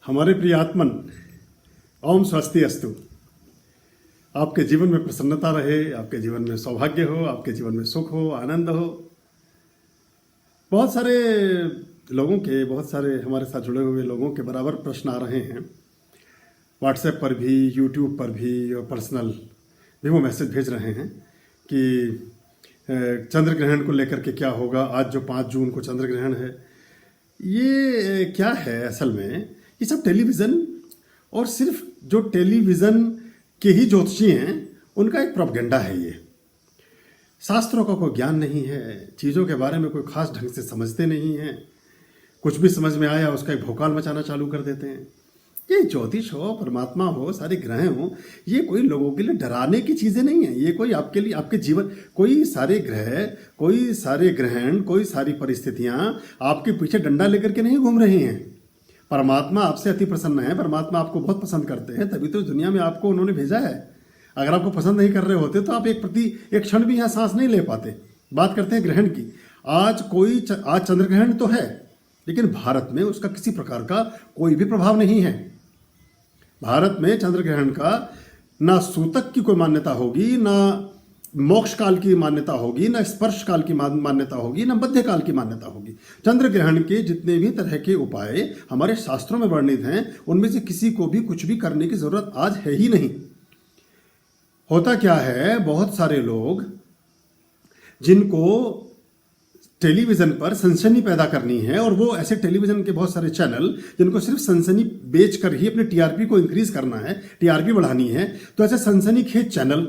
हमारे प्रिय आत्मन, ओम स्वस्ति अस्तु। आपके जीवन में प्रसन्नता रहे, आपके जीवन में सौभाग्य हो, आपके जीवन में सुख हो, आनंद हो। बहुत सारे लोगों के, बहुत सारे हमारे साथ जुड़े हुए लोगों के बराबर प्रश्न आ रहे हैं। व्हाट्सएप पर भी, यूट्यूब पर भी और पर्सनल भी वो मैसेज भेज रहे हैं कि चंद्र ग्रहण को लेकर के क्या होगा। आज जो 5 जून को चंद्र ग्रहण है, ये क्या है असल में? ये सब टेलीविज़न, और सिर्फ जो टेलीविज़न के ही ज्योतिषी हैं उनका एक प्रोपगेंडा है। ये शास्त्रों का कोई ज्ञान नहीं है, चीज़ों के बारे में कोई खास ढंग से समझते नहीं हैं। कुछ भी समझ में आया उसका एक भोकाल मचाना चालू कर देते हैं। ये ज्योतिष हो, परमात्मा हो, सारे ग्रह हो, ये कोई लोगों के लिए डराने की चीज़ें नहीं है। ये कोई आपके लिए, आपके जीवन, कोई सारे ग्रह, कोई सारे ग्रहण, कोई सारी परिस्थितियां आपके पीछे डंडा लेकर के नहीं घूम रही हैं। परमात्मा आपसे अति प्रसन्न है, परमात्मा आपको बहुत पसंद करते हैं, तभी तो दुनिया में आपको उन्होंने भेजा है। अगर आपको पसंद नहीं कर रहे होते तो आप एक क्षण भी यहाँ सांस नहीं ले पाते। बात करते हैं ग्रहण की। आज चंद्र ग्रहण तो है, लेकिन भारत में उसका किसी प्रकार का कोई भी प्रभाव नहीं है। भारत में चंद्र ग्रहण का ना सूतक की कोई मान्यता होगी, ना मोक्ष काल की मान्यता होगी, ना स्पर्श काल की मान्यता होगी, ना मध्य काल की मान्यता होगी। चंद्र ग्रहण के जितने भी तरह के उपाय हमारे शास्त्रों में वर्णित हैं, उनमें से किसी को भी कुछ भी करने की जरूरत आज है ही नहीं। होता क्या है, बहुत सारे लोग जिनको टेलीविज़न पर सनसनी पैदा करनी है, और वो ऐसे टेलीविज़न के बहुत सारे चैनल जिनको सिर्फ सनसनी बेच कर ही अपने टीआरपी को इंक्रीज करना है, टीआरपी बढ़ानी है, तो ऐसे सनसनी खेज चैनल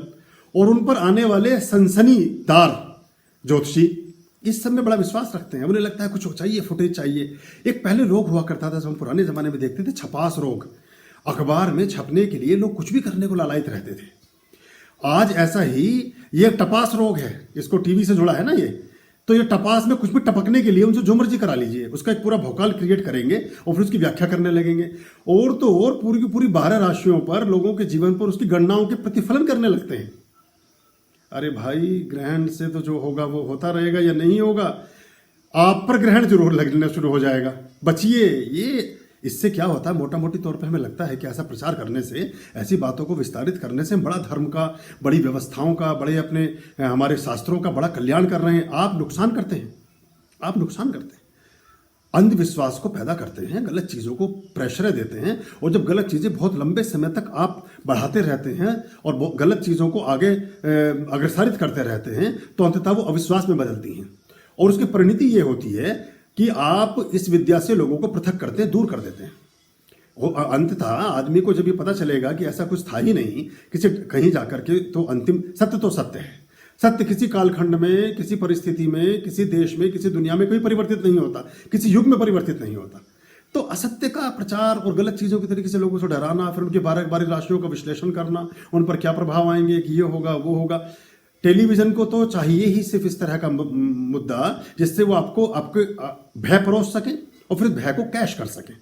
और उन पर आने वाले सनसनीदार ज्योतिषी इस सब में बड़ा विश्वास रखते हैं। उन्हें लगता है कुछ चाहिए, फुटेज चाहिए। एक पहले रोग हुआ करता था, जब हम पुराने ज़माने में देखते थे, छपास रोग। अखबार में छपने के लिए लोग कुछ भी करने को लालायित रहते थे। आज ऐसा ही ये टपास रोग है, इसको टीवी से जुड़ा है ना ये, तो ये टपास में कुछ भी टपकने के लिए उनसे जो मर्जी करा लीजिए, उसका एक पूरा भौकाल क्रिएट करेंगे और फिर उसकी व्याख्या करने लगेंगे। और तो और पूरी की पूरी 12 राशियों पर, लोगों के जीवन पर उसकी गणनाओं के प्रतिफलन करने लगते हैं। अरे भाई, ग्रहण से तो जो होगा वो होता रहेगा या नहीं होगा, आप पर ग्रहण जरूर लगना शुरू हो जाएगा। बचिए। ये इससे क्या होता है, मोटा मोटी तौर पे हमें लगता है कि ऐसा प्रचार करने से, ऐसी बातों को विस्तारित करने से हम बड़ा धर्म का, बड़ी व्यवस्थाओं का, बड़े अपने हमारे शास्त्रों का बड़ा कल्याण कर रहे हैं। आप नुकसान करते हैं, आप नुकसान करते हैं। अंधविश्वास को पैदा करते हैं, गलत चीज़ों को प्रश्रय देते हैं, और जब गलत चीज़ें बहुत लंबे समय तक आप बढ़ाते रहते हैं और गलत चीज़ों को आगे अग्रसारित करते रहते हैं, तो अंततः वो अविश्वास में बदलती हैं। और उसकी परिणति ये होती है कि आप इस विद्या से लोगों को पृथक करते हैं, दूर कर देते हैं। अंततः आदमी को जब ये पता चलेगा कि ऐसा कुछ था ही नहीं किसी कहीं जाकर के, तो अंतिम सत्य तो सत्य है। सत्य किसी कालखंड में, किसी परिस्थिति में, किसी देश में, किसी दुनिया में कोई परिवर्तित नहीं होता, किसी युग में परिवर्तित नहीं होता। तो असत्य का प्रचार और गलत चीज़ों के तरीके से लोगों को डराना, फिर उनके 12 राशियों का विश्लेषण करना, उन पर क्या प्रभाव आएंगे, कि ये होगा वो होगा। टेलीविज़न को तो चाहिए ही सिर्फ इस तरह का मुद्दा जिससे वो आपके भय परोस सके और फिर भय को कैश कर सके।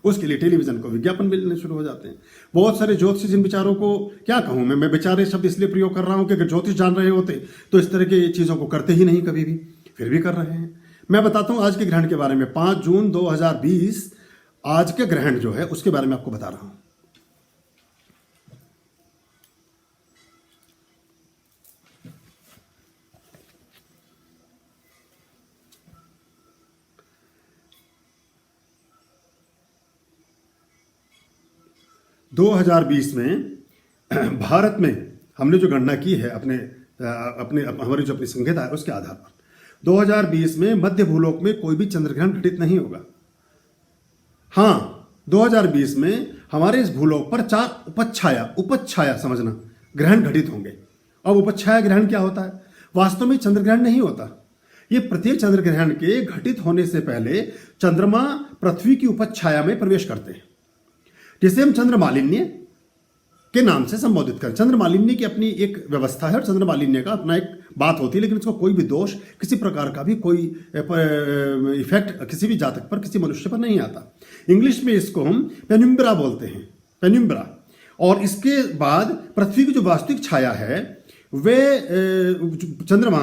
उसके लिए टेलीविज़न को विज्ञापन मिलने शुरू हो जाते हैं। बहुत सारे ज्योतिषी, जिन विचारों को क्या कहूँ मैं बेचारे शब्द इसलिए प्रयोग कर रहा हूँ कि अगर ज्योतिष जान रहे होते तो इस तरह की चीज़ों को करते ही नहीं कभी भी, फिर भी कर रहे हैं। मैं बताता हूँ आज के ग्रहण के बारे में। 5 जून 2020 आज के ग्रहण जो है उसके बारे में आपको बता रहा हूँ। में भारत में हमने जो गणना की है हमारी जो अपनी संख्या है उसके आधार पर, 2020 में मध्य भूलोक में कोई भी चंद्रग्रहण घटित नहीं होगा। हाँ, 2020 में हमारे इस भूलोक पर 4 उपच्छाया समझना ग्रहण घटित होंगे। अब उपच्छाया ग्रहण क्या होता है? वास्तव में चंद्रग्रहण नहीं होता। ये प्रत्येक चंद्रग्रहण के घटित होने से पहले चंद्रमा पृथ्वी की उपच्छाया में प्रवेश करते हैं, जिसे हम चंद्रमालिन्य के नाम से संबोधित करें। चंद्रमालिन्य की अपनी एक व्यवस्था है और चंद्रमालिन्य का अपना एक बात होती है, लेकिन इसको कोई भी दोष, किसी प्रकार का भी कोई इफेक्ट किसी भी जातक पर, किसी मनुष्य पर नहीं आता। इंग्लिश में इसको हम पेन्युम्ब्रा बोलते हैं, पेन्युम्ब्रा। और इसके बाद पृथ्वी की जो वास्तविक छाया है वे चंद्रमा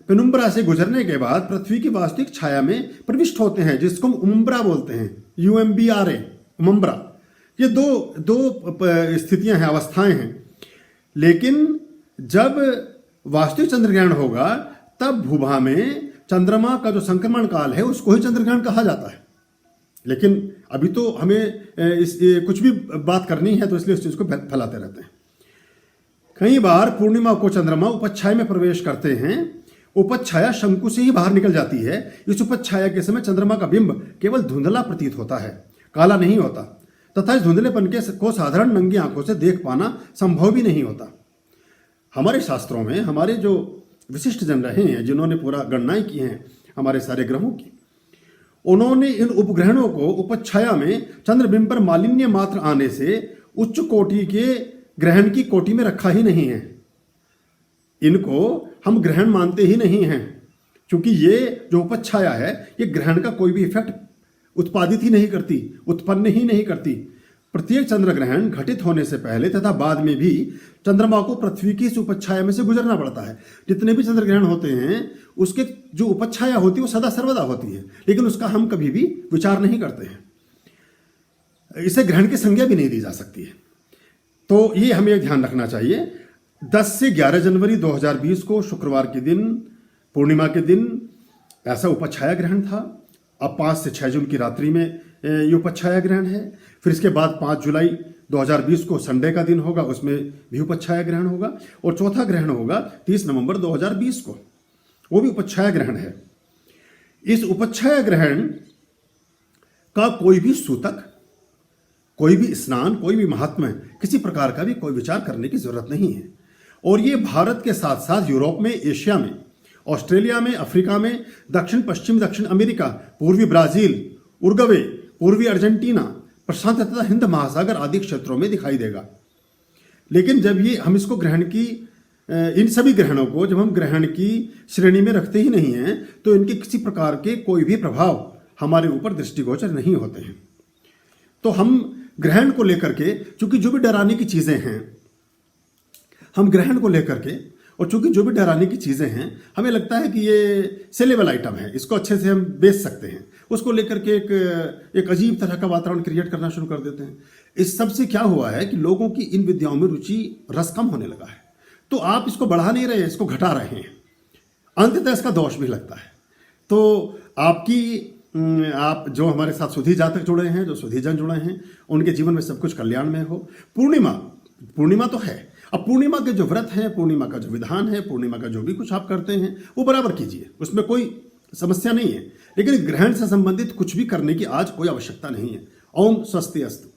पेनुम्ब्रा से गुजरने के बाद पृथ्वी की वास्तविक छाया में प्रविष्ट होते हैं, जिसको हम उम्ब्रा बोलते हैं, UMBRA, उम्ब्रा। ये दो स्थितियां हैं, अवस्थाएं हैं। लेकिन जब वास्तविक चंद्रग्रहण होगा तब भूभा में चंद्रमा का जो संक्रमण काल है उसको ही चंद्रग्रहण कहा जाता है। लेकिन अभी तो हमें कुछ भी बात करनी है तो इसलिए उस चीज को फैलाते रहते हैं। कई बार पूर्णिमा को चंद्रमा उपच्छाया में प्रवेश करते हैं। उपच्छाया शंकु से ही बाहर निकल जाती है। इस उपच्छाया के समय चंद्रमा का बिंब केवल धुंधला प्रतीत होता है, काला नहीं होता, तथा इस धुंधलेपन को साधारण नंगी आंखों से देख पाना संभव भी नहीं होता। हमारे शास्त्रों में हमारे जो विशिष्ट जन रहे हैं, जिन्होंने पूरा गणनाएं की हैं हमारे सारे ग्रहों की, उन्होंने इन उपग्रहणों को उपच्छाया में चंद्रबिंब पर मालिन्य मात्र आने से उच्च कोटि के ग्रहण की कोटि में रखा ही नहीं है। इनको हम ग्रहण मानते ही नहीं हैं, क्योंकि ये जो उपच्छाया है ये ग्रहण का कोई भी इफेक्ट उत्पादित ही नहीं करती, उत्पन्न ही नहीं करती। प्रत्येक चंद्र ग्रहण घटित होने से पहले तथा बाद में भी चंद्रमा को पृथ्वी की इस उपच्छाया में से गुजरना पड़ता है। जितने भी चंद्र ग्रहण होते हैं उसके जो उपच्छाया होती है वो सदा सर्वदा होती है, लेकिन उसका हम कभी भी विचार नहीं करते हैं। इसे ग्रहण की संज्ञा भी नहीं दी जा सकती है। तो ये हमें ध्यान रखना चाहिए। 10 से 11 जनवरी 2020 को शुक्रवार के दिन, पूर्णिमा के दिन ऐसा उपच्छाया ग्रहण था। अब 5 से 6 जून की रात्रि में ये उपच्छाया ग्रहण है। फिर इसके बाद 5 जुलाई 2020 को संडे का दिन होगा, उसमें भी उपच्छाया ग्रहण होगा। और चौथा ग्रहण होगा 30 नवंबर 2020 को, वो भी उपच्छाया ग्रहण है। इस उपच्छाया ग्रहण का कोई भी सूतक, कोई भी स्नान, कोई भी महात्म्य, किसी प्रकार का भी कोई विचार करने की जरूरत नहीं है। और ये भारत के साथ साथ यूरोप में, एशिया में, ऑस्ट्रेलिया में, अफ्रीका में, दक्षिण पश्चिम दक्षिण अमेरिका, पूर्वी ब्राजील, उरुग्वे, पूर्वी अर्जेंटीना, प्रशांत तथा हिंद महासागर आदि क्षेत्रों में दिखाई देगा। लेकिन जब ये हम इसको ग्रहण की, इन सभी ग्रहणों को जब हम ग्रहण की श्रेणी में रखते ही नहीं हैं तो इनके किसी प्रकार के कोई भी प्रभाव हमारे ऊपर दृष्टिगोचर नहीं होते हैं। तो हम ग्रहण को लेकर के, चूंकि जो भी डराने की चीजें हैं, हम ग्रहण को लेकर के, और चूंकि जो भी डराने की चीजें हैं हमें लगता है कि ये सेलेबल आइटम है, इसको अच्छे से हम बेच सकते हैं, उसको लेकर के एक अजीब तरह का वातावरण क्रिएट करना शुरू कर देते हैं। इस सब से क्या हुआ है कि लोगों की इन विद्याओं में रुचि, रस कम होने लगा है। तो आप इसको बढ़ा नहीं रहे, इसको घटा रहे हैं, अंततः इसका दोष भी लगता है। तो आप जो हमारे साथ सुधी जातक जुड़े हैं, जो सुधी जन जुड़े हैं, उनके जीवन में सब कुछ कल्याण में हो। पूर्णिमा तो है। अब पूर्णिमा के जो व्रत हैं, पूर्णिमा का जो विधान है, पूर्णिमा का जो भी कुछ आप करते हैं वो बराबर कीजिए, उसमें कोई समस्या नहीं है। लेकिन ग्रहण से संबंधित कुछ भी करने की आज कोई आवश्यकता नहीं है। ओम स्वस्ति अस्तु।